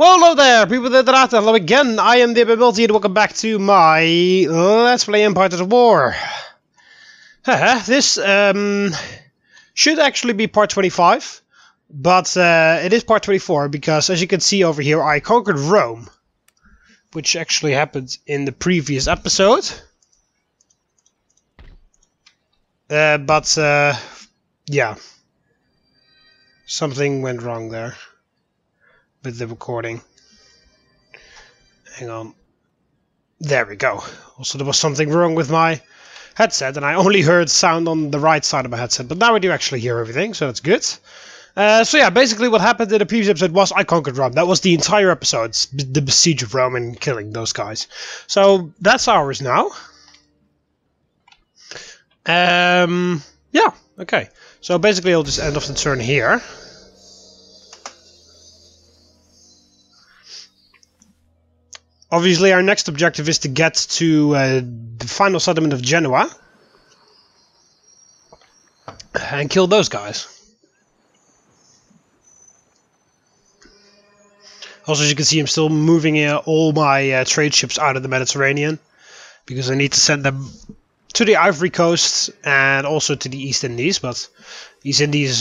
Well, hello there, people of the internet. Hello again. I am TheMBmulti and welcome back to my Let's Play Empire of War. This should actually be part 25, but it is part 24 because, as you can see over here, I conquered Rome, which actually happened in the previous episode. Yeah, something went wrong there with the recording. Hang on. There we go. Also, there was something wrong with my headset, and I only heard sound on the right side of my headset, but now I do actually hear everything, so that's good. So yeah, basically what happened in the previous episode was I conquered Rome. That was the entire episode, the besiege of Rome and killing those guys. So that's ours now. Yeah, okay. So basically I'll just end off the turn here. Obviously, our next objective is to get to the final settlement of Genoa and kill those guys. Also, as you can see, I'm still moving all my trade ships out of the Mediterranean because I need to send them to the Ivory Coast and also to the East Indies, but East Indies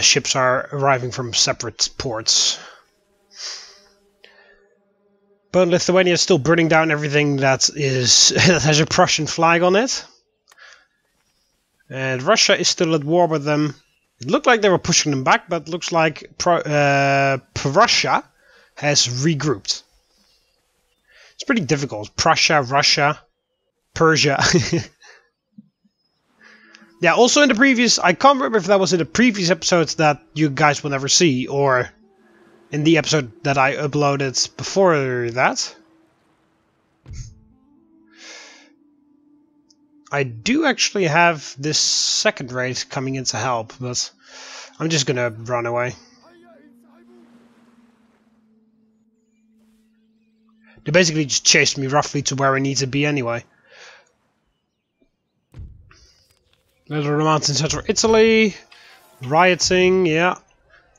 ships are arriving from separate ports. But Lithuania is still burning down everything that has a Prussian flag on it. And Russia is still at war with them. It looked like they were pushing them back, but it looks like Prussia has regrouped. It's pretty difficult. Prussia, Russia, Persia. Yeah, also in the previous... I can't remember if that was in the previous episodes that you guys will never see, or in the episode that I uploaded before that. I do actually have this second raid coming in to help, but I'm just gonna run away. They basically just chased me roughly to where I need to be anyway. Little Romance in central Italy. Rioting, yeah.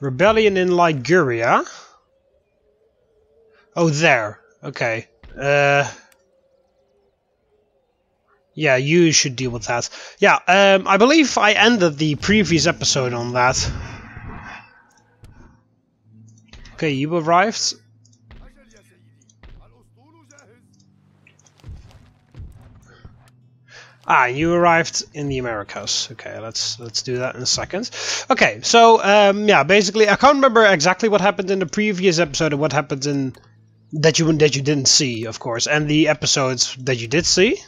Rebellion in Liguria. Oh, there. Okay. Yeah, you should deal with that. Yeah, I believe I ended the previous episode on that. Okay, you arrived. Ah, you arrived in the Americas. Okay, let's do that in a second. Okay, so yeah, basically I can't remember exactly what happened in the previous episode and what happened in that you didn't see, of course, and the episodes that you did see.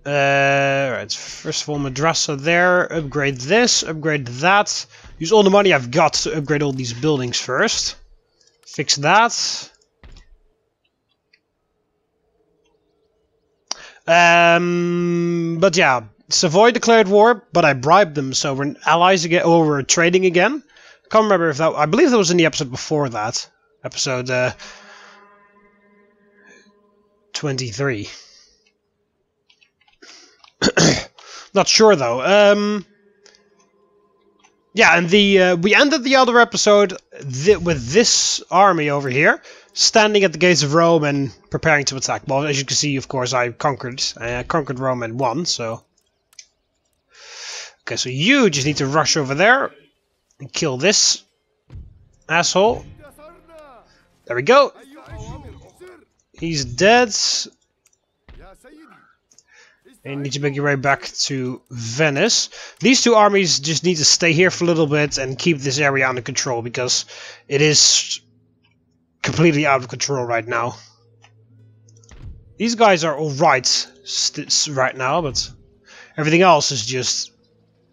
Right, first of all, Madrasa there. Upgrade this, upgrade that. Use all the money I've got to upgrade all these buildings first. Fix that. But yeah, Savoy declared war, but I bribed them, so we're allies again, or we're trading again. Can't remember if that. I believe that was in the episode before that, episode 23. Not sure though. Yeah, and we ended the other episode with this army over here, standing at the gates of Rome and preparing to attack. Well, as you can see, of course, I conquered Rome and won, so... Okay, so you just need to rush over there and kill this asshole. There we go. He's dead. And you need to make your way back to Venice. These two armies just need to stay here for a little bit and keep this area under control, because it is completely out of control right now. These guys are alright right now, but everything else is just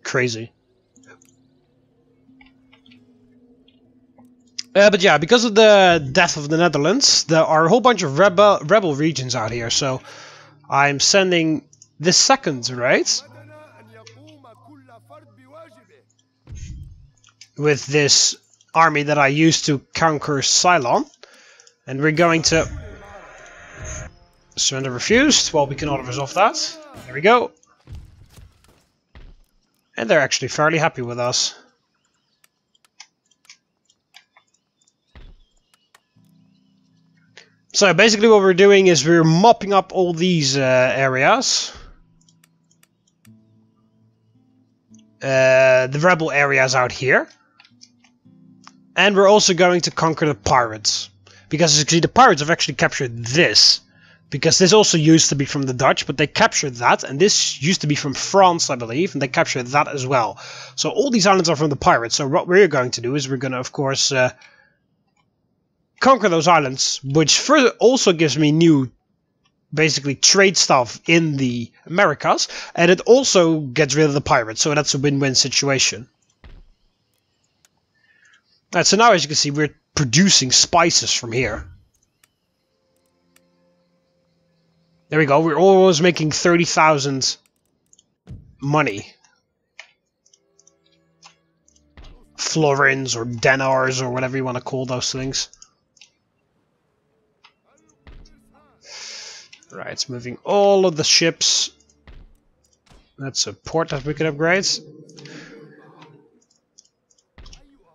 crazy. But yeah, because of the death of the Netherlands, there are a whole bunch of rebel regions out here, so I'm sending the second raid with this army that I used to conquer Ceylon, and we're going to surrender refused. Well, we can auto resolve that. There we go. And they're actually fairly happy with us. So basically what we're doing is we're mopping up all these areas. The rebel areas out here. And we're also going to conquer the pirates. Because as you can see, the pirates have actually captured this. Because this also used to be from the Dutch, but they captured that. And this used to be from France, I believe, and they captured that as well. So all these islands are from the pirates. So what we're going to do is we're going to, of course, conquer those islands. Which further also gives me new, basically, trade stuff in the Americas. And it also gets rid of the pirates. So that's a win-win situation. Alright, so now as you can see, we're producing spices from here. There we go, we're almost making 30,000 money. Florins or denars or whatever you want to call those things. Right, it's moving all of the ships. That's a port that we can upgrade.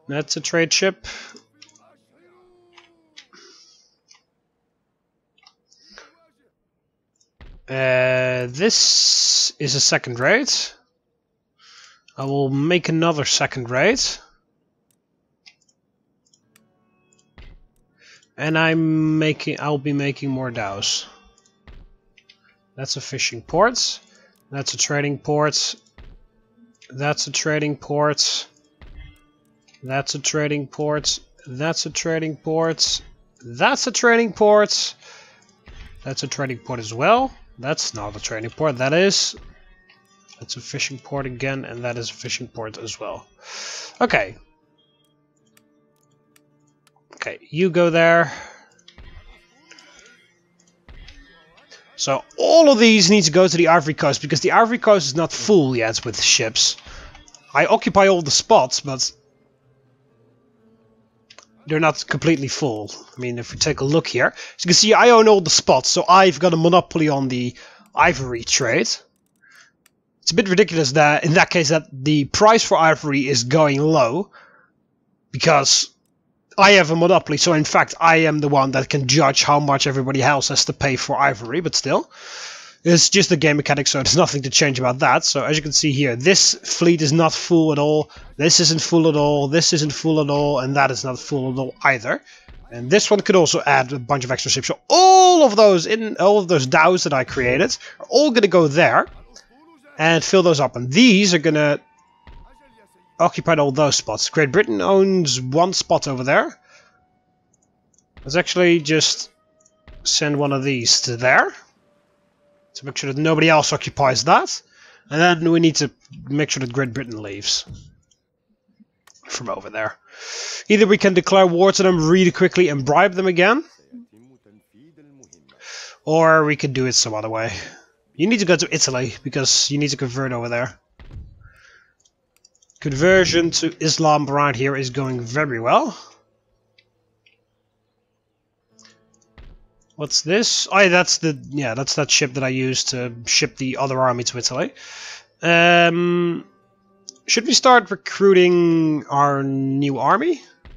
That's a trade ship. This is a second raid. I will make another second raid. And I'll be making more dhows. That's a fishing port. That's a trading port. That's a trading port. That's a trading port. That's a trading port. That's a trading port. That's a trading port as well. That's not a trading port. That is. That's a fishing port again, and that is a fishing port as well. Okay. Okay, you go there. So all of these need to go to the Ivory Coast because the Ivory Coast is not full yet with ships. I occupy all the spots, but they're not completely full. I mean, if we take a look here, as you can see, I own all the spots, so I've got a monopoly on the ivory trade. It's a bit ridiculous that, in that case, that the price for ivory is going low, because I have a monopoly, so in fact, I am the one that can judge how much everybody else has to pay for ivory, but still. It's just a game mechanic, so there's nothing to change about that. So as you can see here, this fleet is not full at all. This isn't full at all. This isn't full at all. And that is not full at all either. And this one could also add a bunch of extra ships. So all of those dhows that I created are all going to go there and fill those up. And these are going to occupy all those spots. Great Britain owns one spot over there. Let's actually just send one of these to there. To make sure that nobody else occupies that. And then we need to make sure that Great Britain leaves. From over there. Either we can declare war to them really quickly and bribe them again. Or we could do it some other way. You need to go to Italy, because you need to convert over there. Conversion to Islam around here is going very well. What's this? Oh, yeah, that's that ship that I used to ship the other army to Italy. Should we start recruiting our new army? I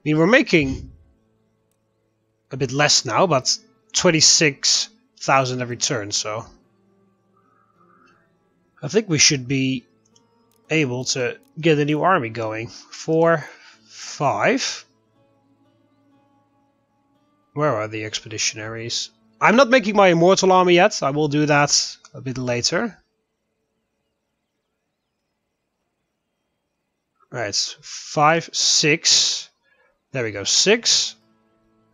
mean, we're making a bit less now, but 26,000 every turn, so I think we should be able to get a new army going. 4, 5. Where are the expeditionaries? I'm not making my immortal army yet. I will do that a bit later. Right, 5, 6. There we go, 6.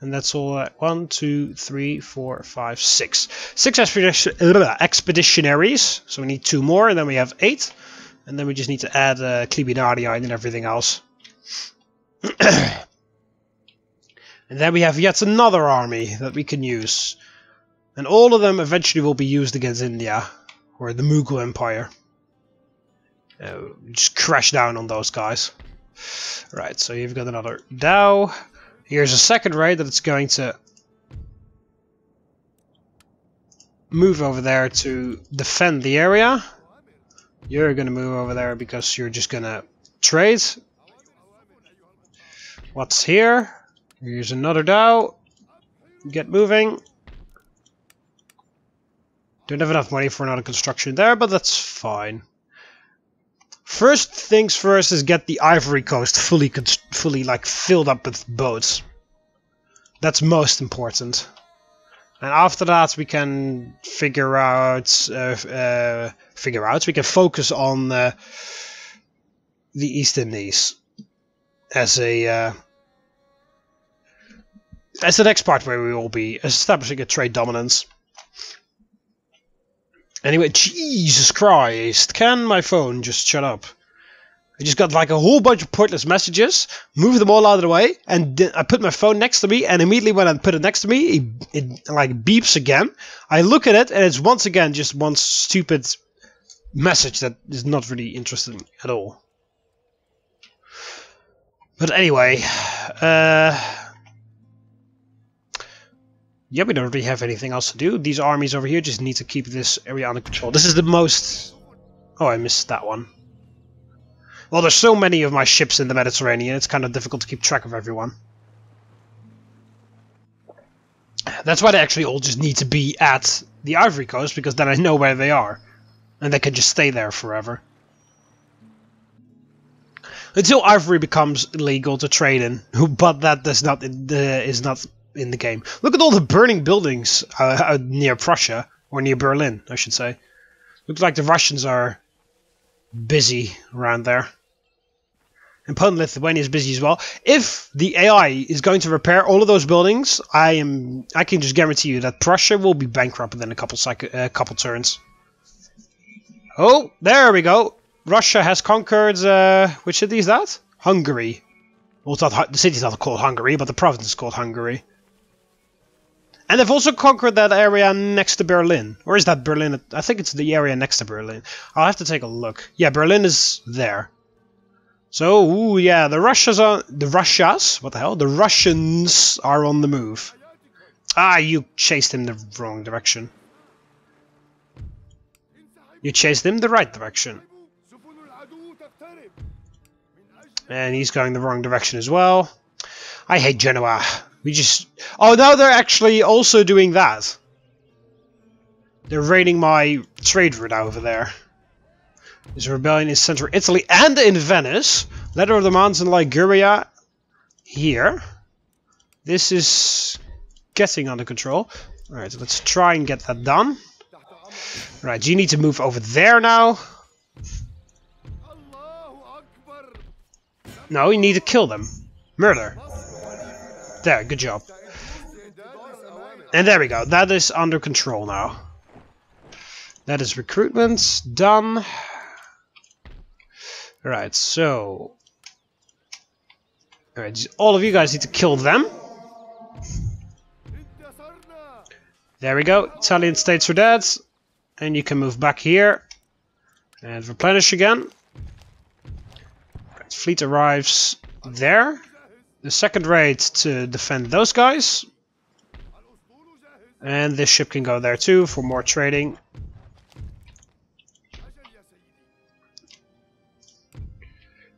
And that's all. 1, 2, 3, 4, 5, 6. 6 expeditionaries. So we need 2 more, and then we have 8. And then we just need to add Clibinarii and everything else. And then we have yet another army that we can use. And all of them eventually will be used against India. Or the Mughal Empire. Just crash down on those guys. Right, so you've got another dhow. Here's a second raid that it's going to move over there to defend the area. You're going to move over there because you're just going to trade. What's here? Here's another dhow. get moving. Don't have enough money for another construction there, but that's fine. First things first is get the Ivory Coast fully like filled up with boats. That's most important. And after that, we can figure out. We can focus on the East Indies as a as the next part where we will be establishing a trade dominance. Anyway, Jesus Christ! Can my phone just shut up? I just got like a whole bunch of pointless messages, moved them all out of the way, and I put my phone next to me, and immediately when I put it next to me, it like beeps again. I look at it, and it's once again just one stupid message that is not really interesting at all. But anyway, yeah, we don't really have anything else to do. These armies over here just need to keep this area under control. This is the most... Oh, I missed that one. Well, there's so many of my ships in the Mediterranean, it's kind of difficult to keep track of everyone. That's why they actually all just need to be at the Ivory Coast, because then I know where they are. And they can just stay there forever. Until ivory becomes illegal to trade in, but that is not in the game. Look at all the burning buildings near Prussia, or near Berlin, I should say. Looks like the Russians are busy around there. And Poland, Lithuania is busy as well. If the AI is going to repair all of those buildings, I can just guarantee you that Prussia will be bankrupt within a couple turns. Oh, there we go. Russia has conquered, which city is that? Hungary. Well, it's not, the city's not called Hungary, but the province is called Hungary. And they've also conquered that area next to Berlin. Or is that Berlin? I think it's the area next to Berlin. I'll have to take a look. Yeah, Berlin is there. So, ooh, yeah, the Russians, what the hell? The Russians are on the move. Ah, you chased him the wrong direction. You chased him the right direction. And he's going the wrong direction as well. I hate Genoa. We just... Oh, now they're actually also doing that. They're raiding my trade route over there. There's a rebellion in central Italy and in Venice. Letter of demands in Liguria. Here. This is getting under control. Alright, so let's try and get that done. Right, you need to move over there now. No, you need to kill them. Murder. There, good job. And there we go. That is under control now. That is recruitment done. Alright, so... Alright, all of you guys need to kill them. There we go. Italian states are dead. And you can move back here. And replenish again. Right, fleet arrives there. The second raid to defend those guys. And this ship can go there too for more trading.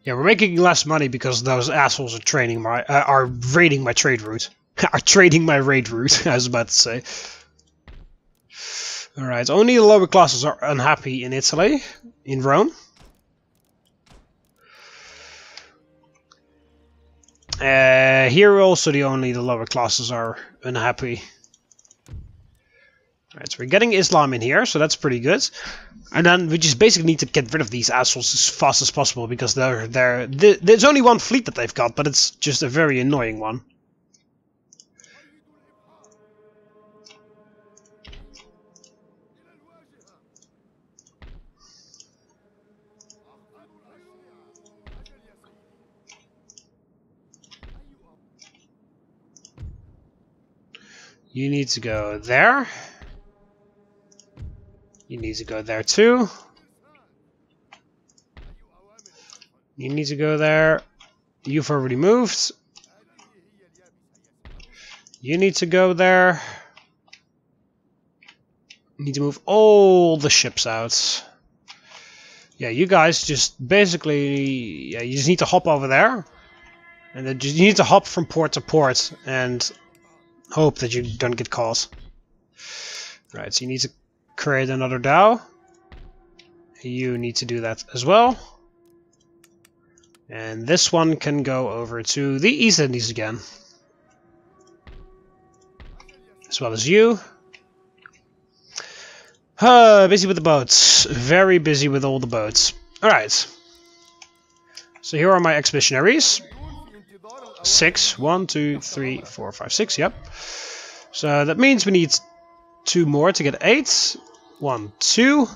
Yeah, we're making less money because those assholes are raiding my trade route. Are trading my raid route, I was about to say. Alright, only the lower classes are unhappy in Italy, in Rome. Here also only the lower classes are unhappy. Alright, so we're getting Islam in here, so that's pretty good. And then we just basically need to get rid of these assholes as fast as possible, because there's only one fleet that they've got, but it's just a very annoying one. You need to go there. You need to go there too. You need to go there. You've already moved. You need to go there. You need to move all the ships out. Yeah, you guys just basically... Yeah, you just need to hop over there. And then you need to hop from port to port and hope that you don't get caught. Right, so you need to create another dhow. You need to do that as well. And this one can go over to the East Indies again. As well as you. Busy with the boats. Very busy with all the boats. Alright. So here are my expeditionaries. 6. 1, 2, 3, 4, 5, 6. Yep. So that means we need 2 more to get 8. 1, 2.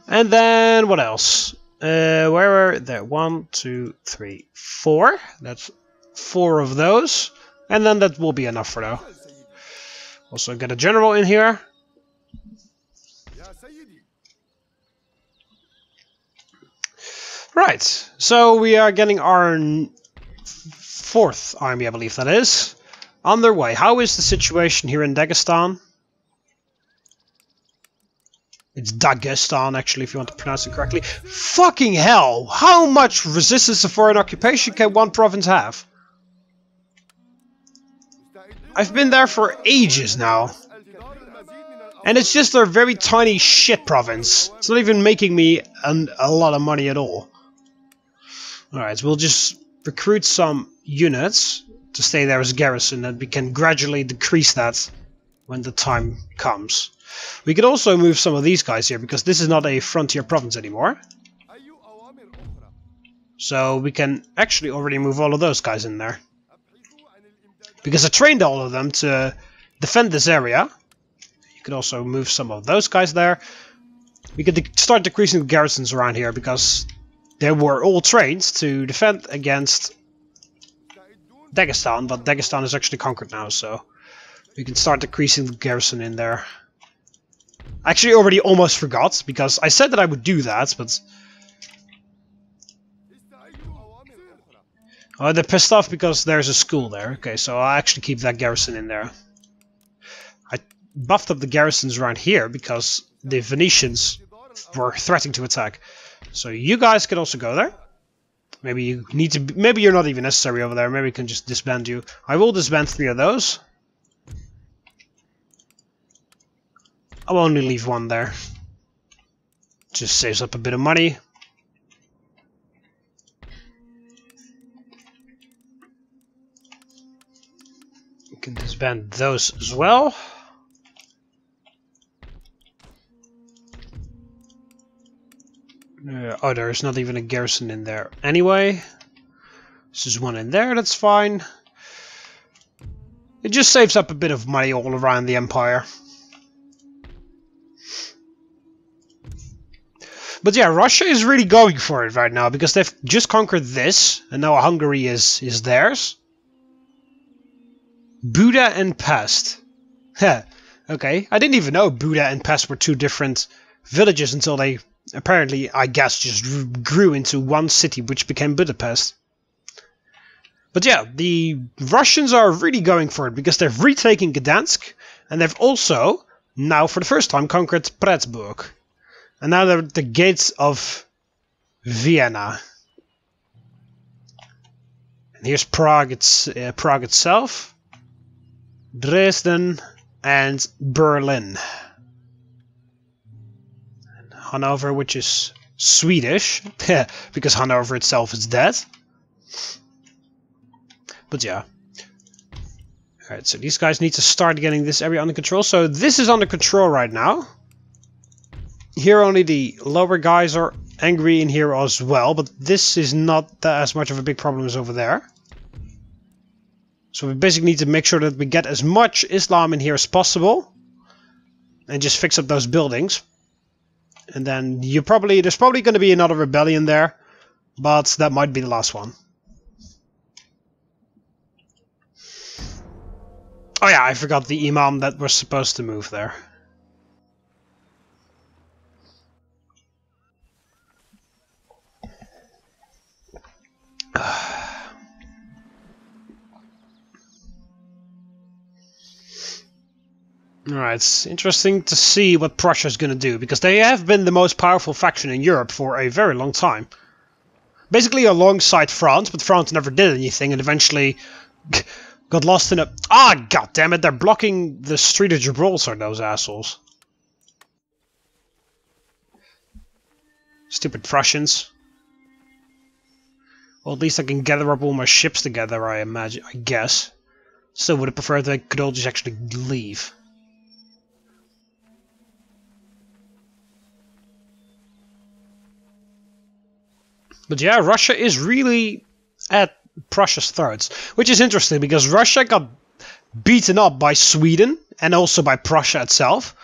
And then what else? Where were there? 1, 2, 3, 4. That's 4 of those. And then that will be enough for now. Also get a general in here. Right, so we are getting our 4th army, I believe that is, on their way. How is the situation here in Dagestan? It's Dagestan, actually, if you want to pronounce it correctly. Fucking hell! How much resistance to foreign occupation can one province have? I've been there for ages now. And it's just a very tiny shit province. It's not even making me a lot of money at all. Alright, so we'll just recruit some units to stay there as a garrison, and we can gradually decrease that when the time comes. We could also move some of these guys here, because this is not a frontier province anymore. So we can actually already move all of those guys in there. Because I trained all of them to defend this area. You could also move some of those guys there. We could start decreasing the garrisons around here, because they were all trained to defend against Dagestan, but Dagestan is actually conquered now, so we can start decreasing the garrison in there. I actually already almost forgot, because I said that I would do that, but... Oh, they're pissed off because there's a school there. Okay, so I'll actually keep that garrison in there. I buffed up the garrisons around here, because the Venetians were threatening to attack. So you guys can also go there. Maybe you need to. Maybe you're not even necessary over there. Maybe we can just disband you. I will disband 3 of those. I'll only leave 1 there. Just saves up a bit of money. You can disband those as well. Oh, there's not even a garrison in there anyway. This is 1 in there, that's fine. It just saves up a bit of money all around the empire. But yeah, Russia is really going for it right now, because they've just conquered this, and now Hungary is theirs. Buda and Pest. Heh, okay. I didn't even know Buda and Pest were 2 different villages until they... apparently, I guess, just grew into one city, which became Budapest. But yeah, the Russians are really going for it, because they're retaking Gdansk, and they've also, now for the first time, conquered Pressburg. And now they're at the gates of Vienna. And here's Prague, Prague itself, Dresden, and Berlin. Hanover, which is Swedish, because Hanover itself is dead. But yeah. Alright, so these guys need to start getting this area under control. So this is under control right now. Here only the lower guys are angry in here as well, but this is not as much of a big problem as over there. So we basically need to make sure that we get as much Islam in here as possible. And just fix up those buildings. And then there's probably going to be another rebellion there, but that might be the last one. Oh yeah, I forgot the imam that was supposed to move there. Alright, it's interesting to see what Prussia's gonna do, because they have been the most powerful faction in Europe for a very long time. Basically alongside France, but France never did anything, and eventually Got lost in a... Ah, god damn it, they're blocking the Strait of Gibraltar, those assholes. Stupid Prussians. Well, at least I can gather up all my ships together, I imagine, I guess. Still would have preferred they could all just actually leave. But yeah, Russia is really at Prussia's throats, which is interesting because Russia got beaten up by Sweden and also by Prussia itself.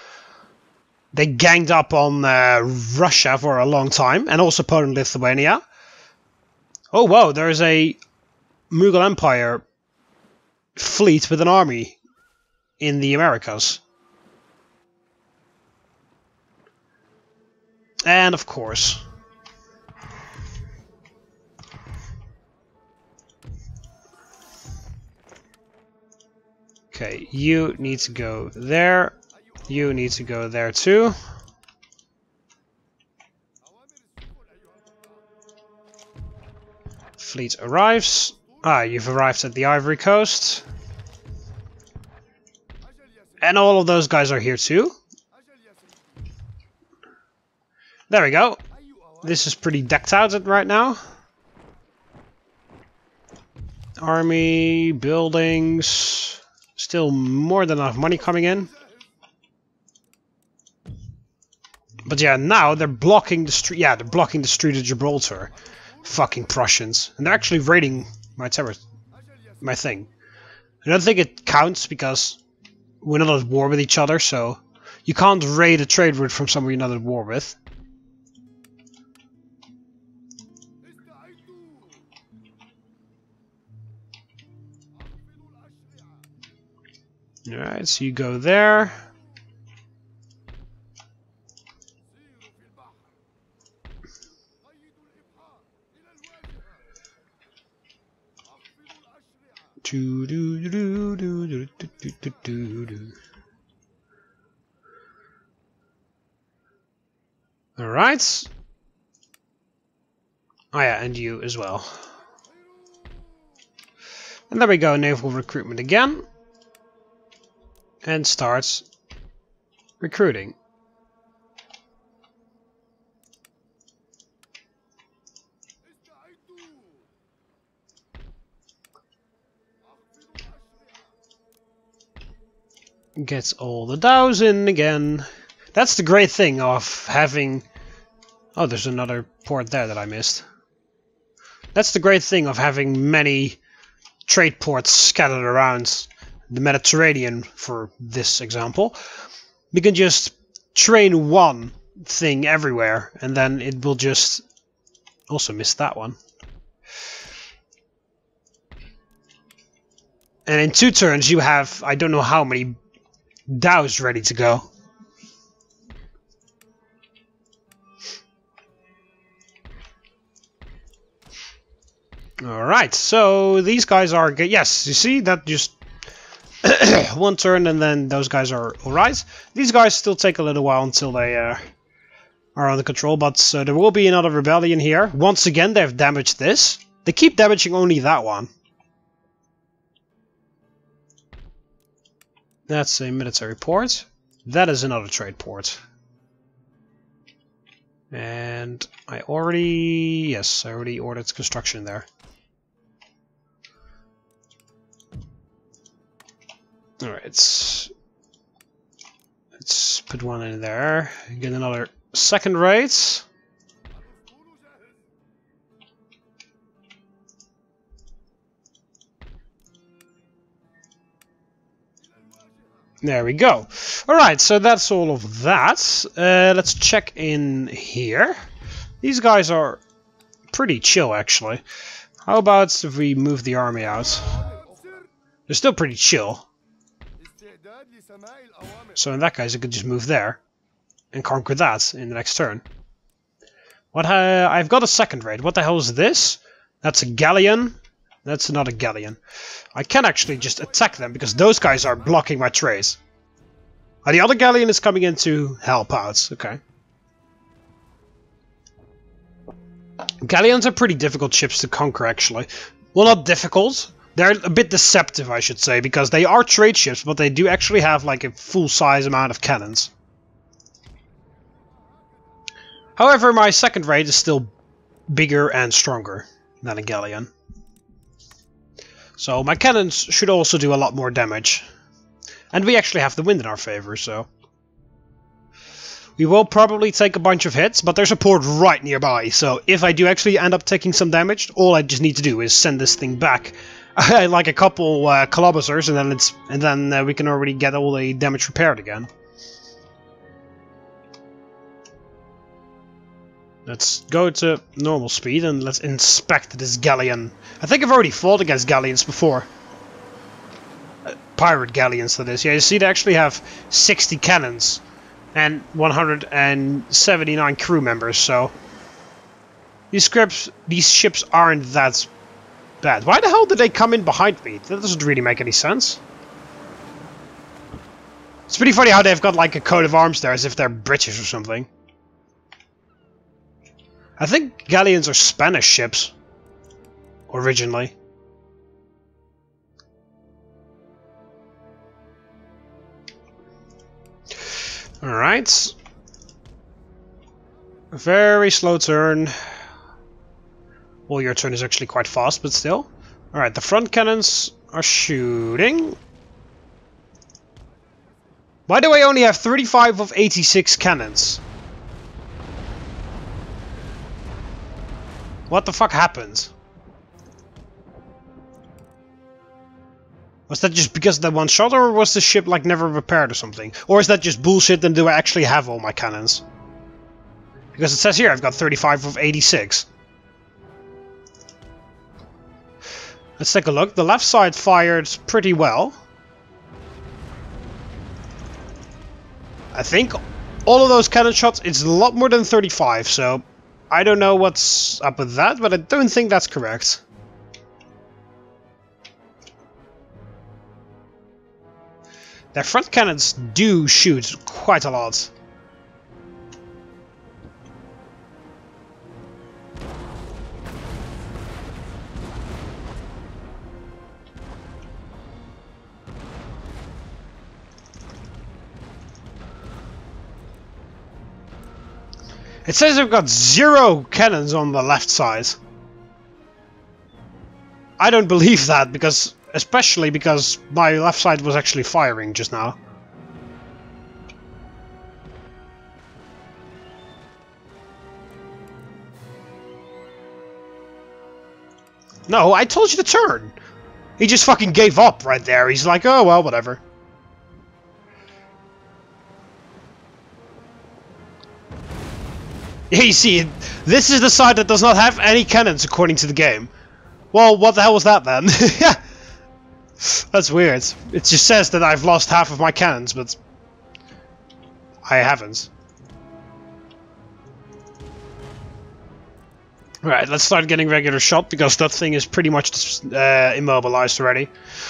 They ganged up on Russia for a long time, and also Poland, Lithuania. Oh wow, there's a Mughal Empire fleet with an army in the Americas. And of course... Okay, you need to go there. You need to go there too. Fleet arrives. Ah, you've arrived at the Ivory Coast. And all of those guys are here too. There we go. This is pretty decked out right now. Army, buildings... Still more than enough money coming in. But yeah, now they're blocking the street. Yeah, they're blocking the Strait of Gibraltar. Fucking Prussians. And they're actually raiding my thing. I don't think it counts because we're not at war with each other, so you can't raid a trade route from somewhere you're not at war with. Alright, so you go there. Alright. Oh yeah, and you as well. And there we go, naval recruitment again. And starts recruiting. Gets all the dows in again. That's the great thing of having... Oh, there's another port there that I missed. That's the great thing of having many trade ports scattered around the Mediterranean, for this example. We can just train one thing everywhere, and then it will just... Also missed that one. And in 2 turns you have, I don't know how many dows ready to go. Alright, so these guys are... Yes, you see, that just... 1 turn and then those guys are alright. These guys still take a little while until they are under control, but there will be another rebellion here. Once again, they've damaged this. They keep damaging only that one. That's a military port. That is another trade port. And I already... Yes, I already ordered construction there. Alright, let's put one in there. Get another second raid. There we go. Alright, so that's all of that. Let's check in here. These guys are pretty chill, actually. How about if we move the army out? They're still pretty chill. So in that case, I could just move there and conquer that in the next turn. What? I've got a second raid. What the hell is this? That's a galleon. That's another galleon. I can actually just attack them because those guys are blocking my trades. The other galleon is coming in to help out. Okay. Galleons are pretty difficult ships to conquer, actually. Well, not difficult, They're a bit deceptive, I should say, because they are trade ships, but they do actually have like a full-size amount of cannons. However, my second rate is still bigger and stronger than a galleon. So my cannons should also do a lot more damage. And we actually have the wind in our favor, so... We will probably take a bunch of hits, but there's a port right nearby, so if I do actually end up taking some damage, all I just need to do is send this thing back like a couple kilometers, and then we can already get all the damage repaired again. Let's go to normal speed and let's inspect this galleon. I think I've already fought against galleons before. Pirate galleons, that is. Yeah, you see they actually have 60 cannons and 179 crew members, so these ships aren't that bad. Why the hell did they come in behind me? That doesn't really make any sense. It's pretty funny how they've got like a coat of arms there as if they're British or something. I think galleons are Spanish ships originally. Alright. Very slow turn. Well, your turn is actually quite fast, but still. Alright, the front cannons are shooting. Why do I only have 35 of 86 cannons? What the fuck happened? Was that just because of that one shot, or was the ship like never repaired or something? Or is that just bullshit and do I actually have all my cannons? Because it says here I've got 35 of 86. Let's take a look. The left side fired pretty well. I think all of those cannon shots, it's a lot more than 35, so I don't know what's up with that, but I don't think that's correct. Their front cannons do shoot quite a lot. It says I've got 0 cannons on the left side. I don't believe that, because especially because my left side was actually firing just now. No, I told you to turn. He just fucking gave up right there. He's like, oh well, whatever. Yeah, you see, this is the side that does not have any cannons according to the game. Well, what the hell was that then? That's weird. It just says that I've lost half of my cannons, but I haven't. Right, let's start getting regular shot, because that thing is pretty much immobilized already.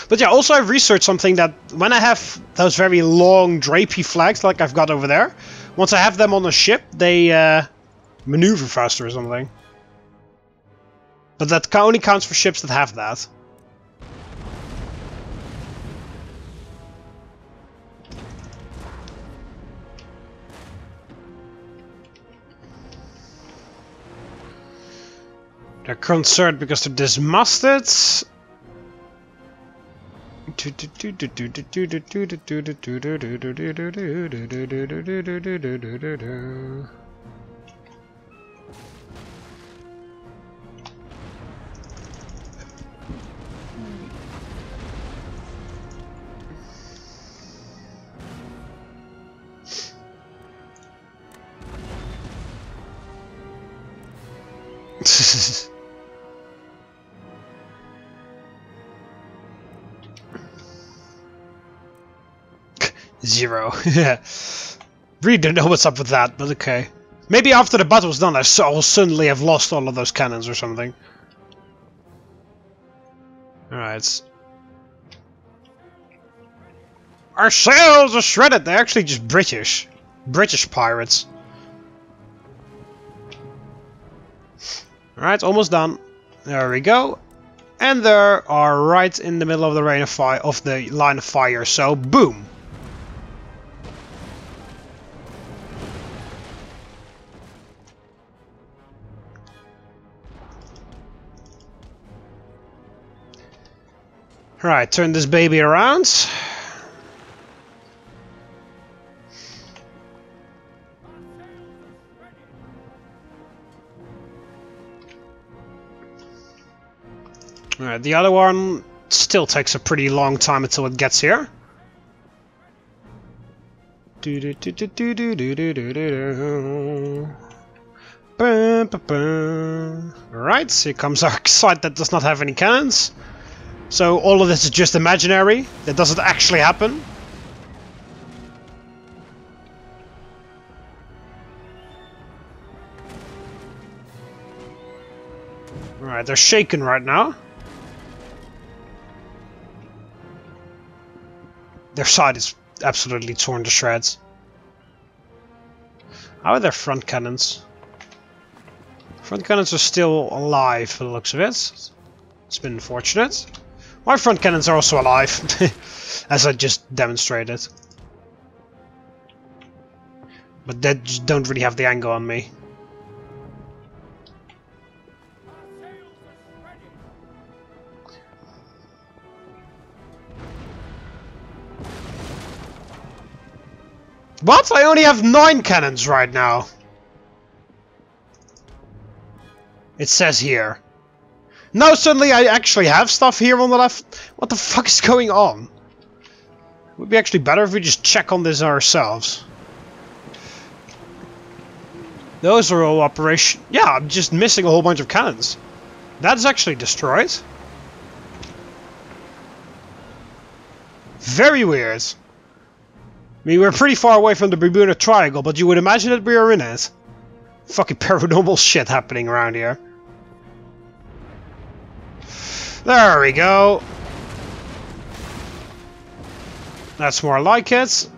But yeah, also I've researched something that when I have those very long drapey flags like I've got over there, once I have them on a ship, they maneuver faster or something. But that only counts for ships that have that. They're concerned because they're dismasted. Zero. Really don't know what's up with that, but okay. Maybe after the battle's done, I'll suddenly have lost all of those cannons or something. Alright. Our sails are shredded! They're actually just British. British pirates. Alright, almost done. There we go. And they are right in the middle of the line of fire, so boom! Right, turn this baby around. Alright, the other one still takes a pretty long time until it gets here. Right, here comes our site that does not have any cannons. So all of this is just imaginary. That doesn't actually happen. Alright, they're shaken right now. Their side is absolutely torn to shreds. How are their front cannons? Front cannons are still alive for the looks of it. It's been unfortunate. My front cannons are also alive, as I just demonstrated. But they just don't really have the angle on me. What? I only have 9 cannons right now. It says here. Now suddenly I actually have stuff here on the left. What the fuck is going on? It would be actually better if we just check on this ourselves. Those are all operation. Yeah, I'm just missing a whole bunch of cannons. That is actually destroyed. Very weird. I mean, we're pretty far away from the Bermuda Triangle, but you would imagine that we are in it. Fucking paranormal shit happening around here. There we go. That's more like it.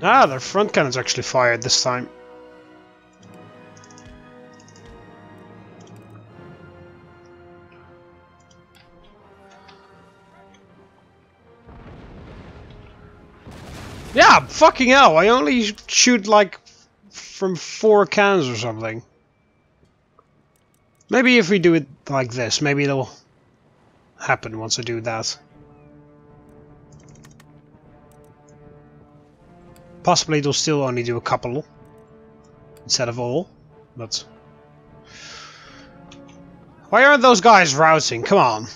Ah, their front cannons actually fired this time. Yeah, fucking hell, I only shoot like from 4 cannons or something. Maybe if we do it like this, maybe it'll happen once I do that. Possibly it'll still only do a couple instead of all, but... Why aren't those guys routing? Come on.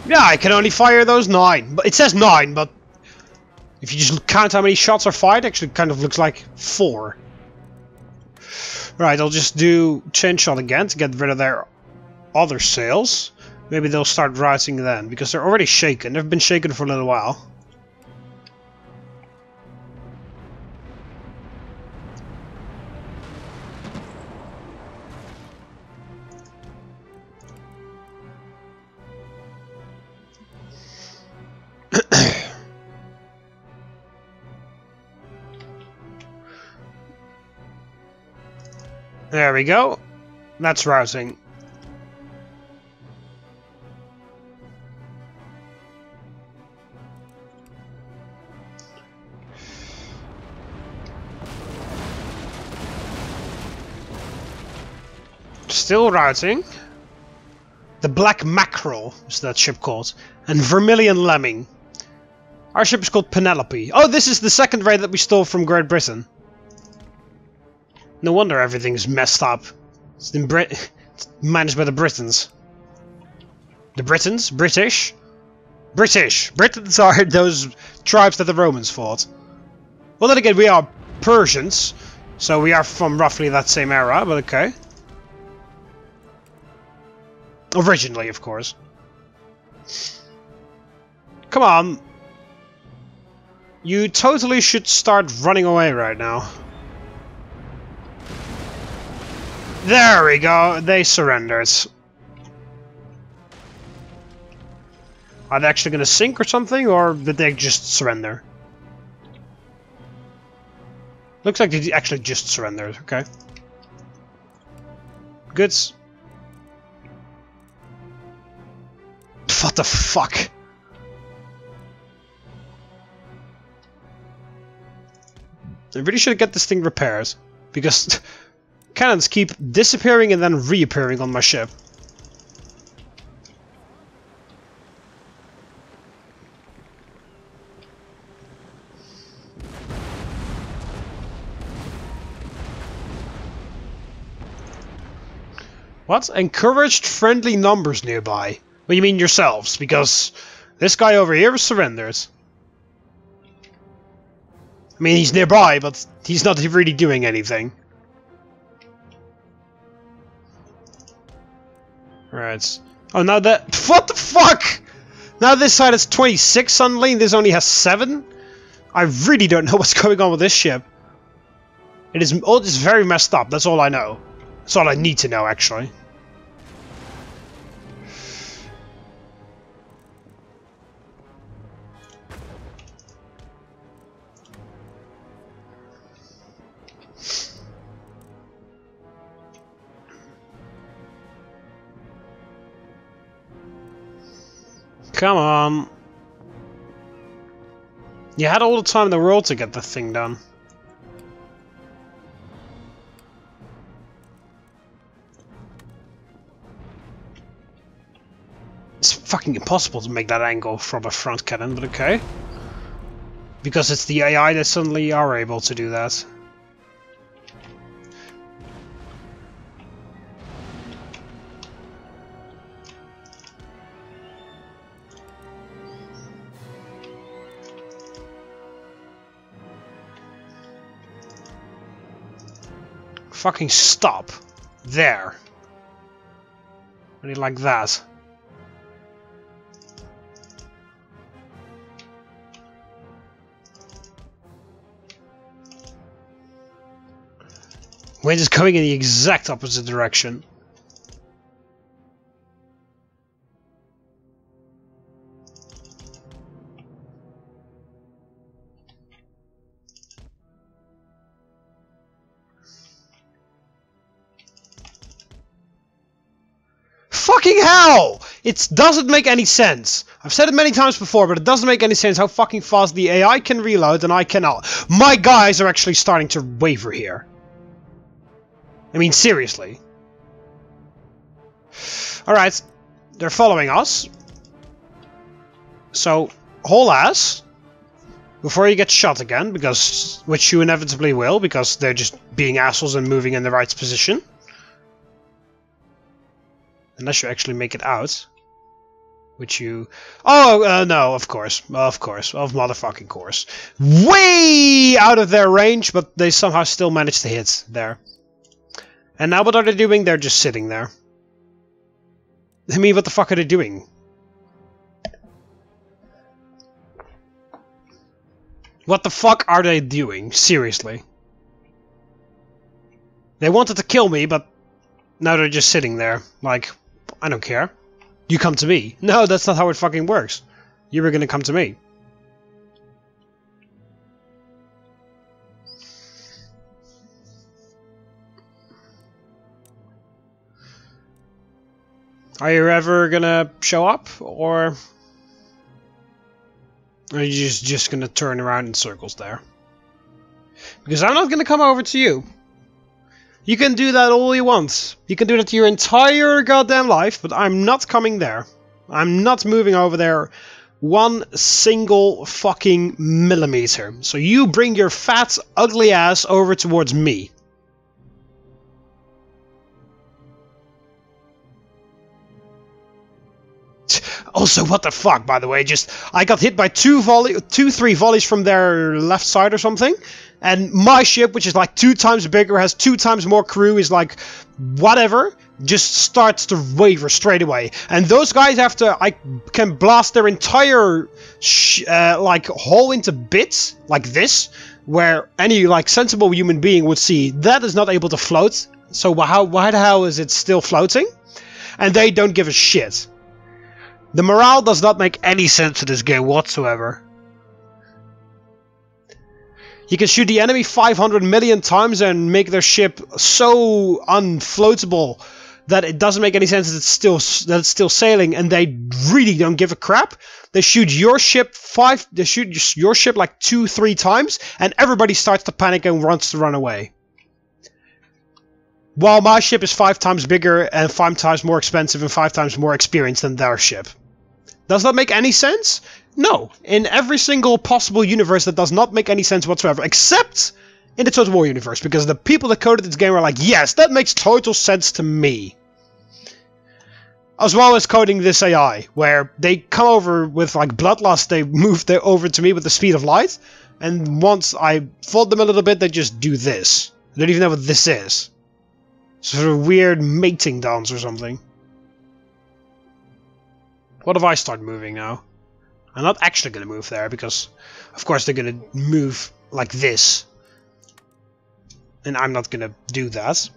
Yeah, I can only fire those 9. But it says 9, but if you just count how many shots are fired, it actually kind of looks like 4. Right, I'll just do chain shot again to get rid of their other sails. Maybe they'll start routing then, because they're already shaken. They've been shaken for a little while. There we go. That's rousing. Still routing. The Black Mackerel is that ship called. And Vermilion Lemming. Our ship is called Penelope. Oh, this is the second raid that we stole from Great Britain. No wonder everything's messed up. It's managed by the Britons. The Britons? British? British! Britons are those tribes that the Romans fought. Well, then again, we are Persians, so we are from roughly that same era, but okay. Originally, of course. Come on. You totally should start running away right now. There we go, they surrendered. Are they actually gonna sink or something, or did they just surrender? Looks like they actually just surrendered, okay. Goods. What the fuck? I really should get this thing repaired, because cannons keep disappearing and then reappearing on my ship. What? Encouraged friendly numbers nearby. Well, you mean yourselves, because this guy over here surrendered. I mean, he's nearby, but he's not really doing anything. Right. Oh, now that... What the fuck?! Now this side has 26 suddenly, and this only has 7? I really don't know what's going on with this ship. It is all just very messed up, that's all I know. That's all I need to know, actually. Come on. You had all the time in the world to get the thing done. It's fucking impossible to make that angle from a front cannon, but okay. Because it's the AI that suddenly are able to do that. Fucking stop. There. Really like that. Wind is going in the exact opposite direction. Fucking hell! It doesn't make any sense. I've said it many times before, but it doesn't make any sense how fucking fast the AI can reload and I cannot. My guys are actually starting to waver here. I mean, seriously. Alright, they're following us. So, haul ass. Before you get shot again, because which you inevitably will, because they're just being assholes and moving in the right position. Unless you actually make it out. Which you... Oh, no, of course. Of course. Of motherfucking course. Way out of their range, but they somehow still managed to hit there. And now what are they doing? They're just sitting there. I mean, what the fuck are they doing? What the fuck are they doing? Seriously. They wanted to kill me, but now they're just sitting there. Like, I don't care. You come to me. No, that's not how it fucking works. You were gonna come to me. Are you ever gonna show up, or are you just gonna turn around in circles there? Because I'm not gonna come over to you. You can do that all you want. You can do that your entire goddamn life, but I'm not coming there. I'm not moving over there one single fucking millimeter. So you bring your fat, ugly ass over towards me. Also, what the fuck, by the way, I got hit by three volleys from their left side or something, and my ship, which is like 2 times bigger, has 2 times more crew, is like, whatever, just starts to waver straight away. And those guys, after I can blast their entire, like, hull into bits, like this, where any, like, sensible human being would see, that is not able to float, so why the hell is it still floating? And they don't give a shit. The morale does not make any sense to this game whatsoever. You can shoot the enemy 500 million times and make their ship so unfloatable that it doesn't make any sense that it's still sailing, and they really don't give a crap. They shoot your ship like 2-3 times, and everybody starts to panic and wants to run away. While my ship is 5 times bigger and 5 times more expensive and 5 times more experienced than their ship. Does that make any sense? No. In every single possible universe that does not make any sense whatsoever, except in the Total War universe, because the people that coded this game were like, yes, that makes total sense to me. As well as coding this AI, where they come over with like bloodlust, they move over to me with the speed of light, and once I fought them a little bit, they just do this. I don't even know what this is. Sort of weird mating dance or something. What if I start moving now? I'm not actually going to move there, because of course they're going to move like this. And I'm not going to do that.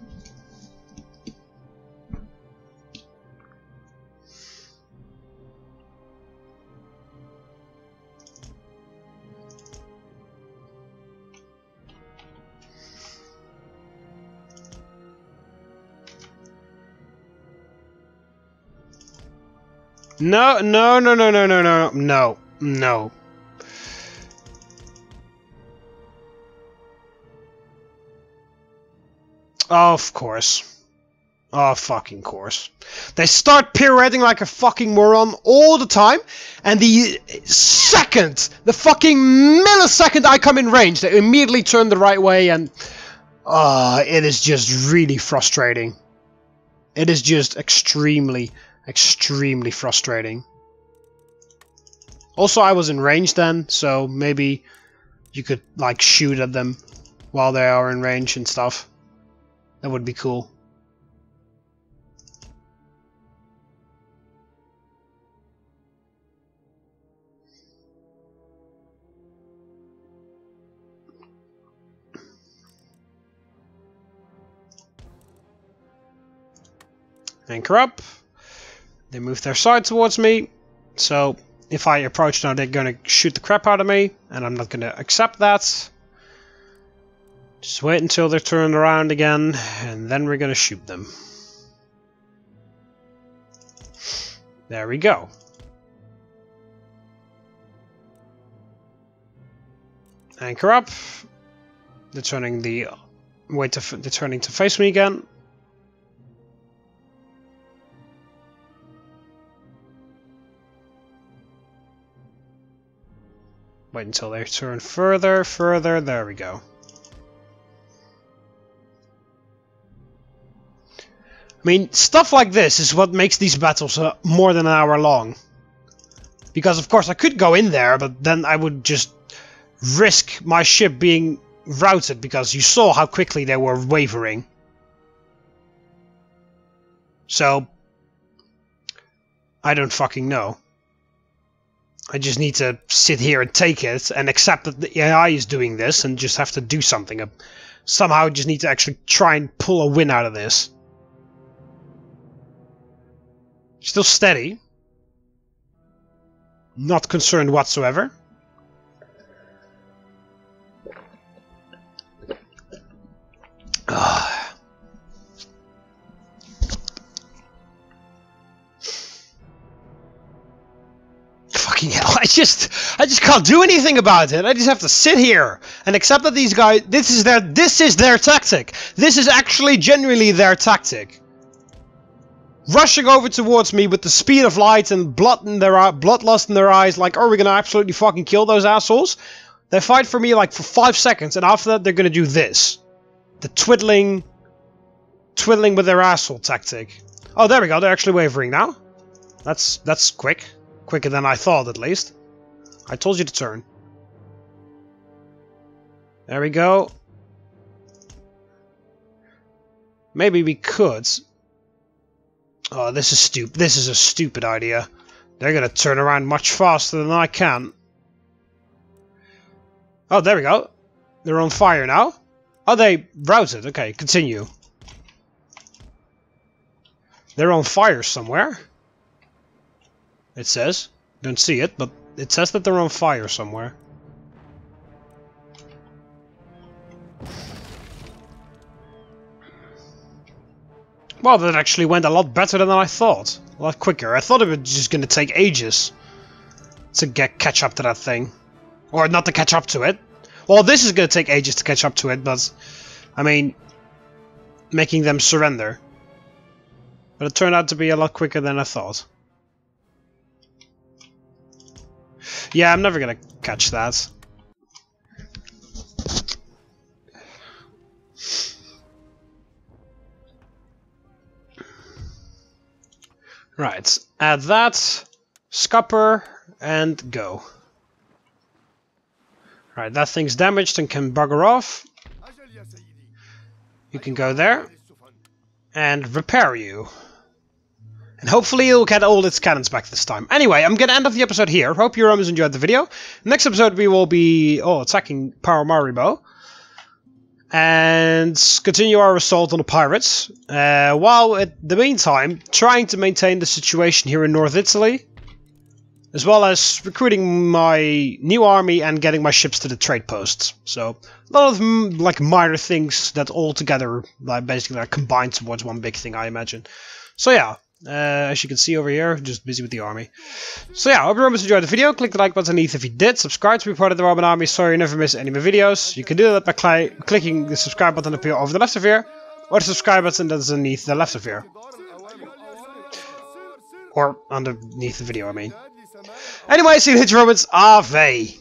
No, no, no, no, no, no, no, no, no. Of course. Oh, fucking course. They start pirouetting like a fucking moron all the time, and the fucking millisecond I come in range, they immediately turn the right way, and it is just really frustrating. It is just extremely frustrating. Also, I was in range then, so maybe you could like shoot at them while they are in range and stuff. That would be cool. Anchor up. They move their side towards me, so if I approach now, they're gonna shoot the crap out of me, and I'm not gonna accept that. Just wait until they're turned around again, and then we're gonna shoot them. There we go. Anchor up. They're turning to face me again. Wait until they turn further, there we go. I mean, stuff like this is what makes these battles more than an hour long. Because of course I could go in there, but then I would just risk my ship being routed, because you saw how quickly they were wavering. So, I don't fucking know. I just need to sit here and take it and accept that the AI is doing this and just have to do something. Somehow I just need to actually try and pull a win out of this. Still steady. Not concerned whatsoever. Fucking hell, I just can't do anything about it. I just have to sit here and accept that these guys, this is their tactic. This is actually genuinely their tactic. Rushing over towards me with the speed of light and bloodlust in their eyes, like, oh, we're gonna absolutely fucking kill those assholes. They fight for me like for 5 seconds, and after that they're gonna do this. The twiddling with their asshole tactic. Oh, there we go, they're actually wavering now. That's quick. Quicker than I thought, at least. I told you to turn. There we go. Maybe we could. Oh, this is stupid. This is a stupid idea. They're gonna turn around much faster than I can. Oh, there we go. They're on fire now. Oh, they routed. Okay, continue. They're on fire somewhere. It says. Don't see it, but it says that they're on fire somewhere. Well, that actually went a lot better than I thought. A lot quicker. I thought it was just gonna take ages to catch up to that thing. Or not to catch up to it. Well, this is gonna take ages to catch up to it, but... I mean... making them surrender. But it turned out to be a lot quicker than I thought. Yeah, I'm never gonna catch that. Right, add that, scupper, and go. Right, that thing's damaged and can bugger off. You can go there and repair you. And hopefully it'll get all its cannons back this time. Anyway, I'm gonna end off the episode here. Hope you almost enjoyed the video. Next episode we will be attacking Paramaribo. And continue our assault on the pirates, while at the meantime trying to maintain the situation here in North Italy, as well as recruiting my new army and getting my ships to the trade posts. So a lot of like minor things that all together basically are combined towards one big thing, I imagine. So yeah. As you can see over here, just busy with the army. So yeah, I hope you enjoyed the video. Click the like button underneath if you did. Subscribe to be part of the Roman army so you never miss any of my videos. You can do that by clicking the subscribe button up here over the left of here, or the subscribe button that's underneath the left of here. Or underneath the video, I mean. Anyway, see you later, Romans. Ave!